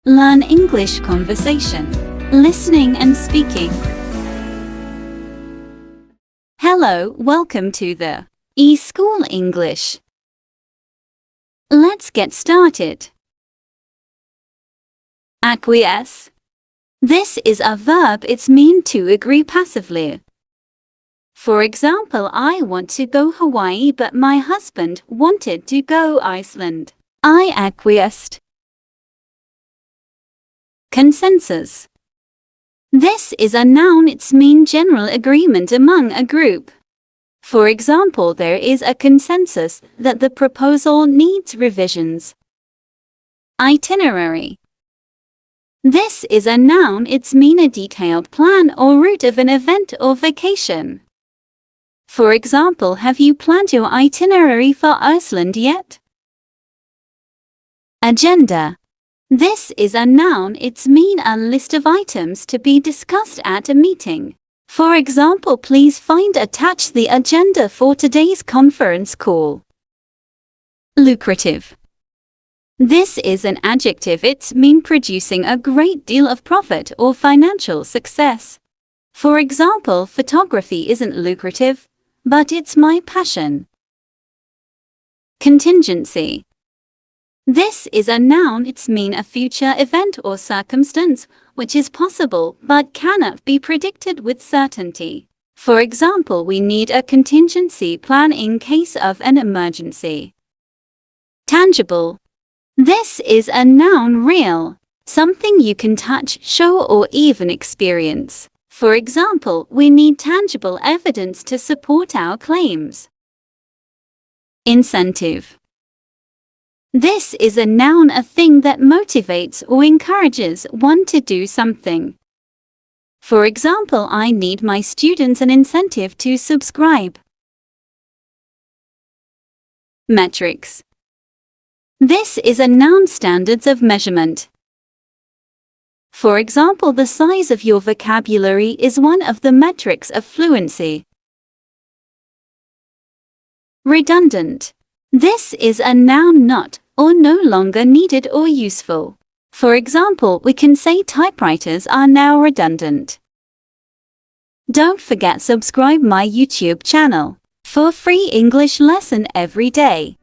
Learn English conversation, listening and speaking. Hello, welcome to the eSchool English. Let's get started. Acquiesce. This is a verb. It's mean to agree passively. For example, I want to go Hawaii, but my husband wanted to go Iceland. I acquiesced. Consensus. This is a noun. It's mean general agreement among a group. For example, there is a consensus that the proposal needs revisions. Itinerary. This is a noun. It's mean a detailed plan or route of an event or vacation. For example, have you planned your itinerary for Iceland yet? Agenda. This is a noun. It's mean a list of items to be discussed at a meeting. For example, please find attached the agenda for today's conference call. Lucrative. This is an adjective. It's mean producing a great deal of profit or financial success. For example, photography isn't lucrative, but it's my passion. Contingency. This is a noun. It's mean a future event or circumstance which is possible but cannot be predicted with certainty. For example, we need a contingency plan in case of an emergency. Tangible. This is a noun. Real, something you can touch, show, or even experience. For example, we need tangible evidence to support our claims. Incentive. This is a noun, a thing that motivates or encourages one to do something. For example, I need my students an incentive to subscribe. Metrics. This is a noun. Standards of measurement. For example, the size of your vocabulary is one of the metrics of fluency. Redundant. This is a noun, not or no longer needed or useful. For example, we can say typewriters are now redundant. Don't forget subscribe my YouTube channel for free English lesson every day.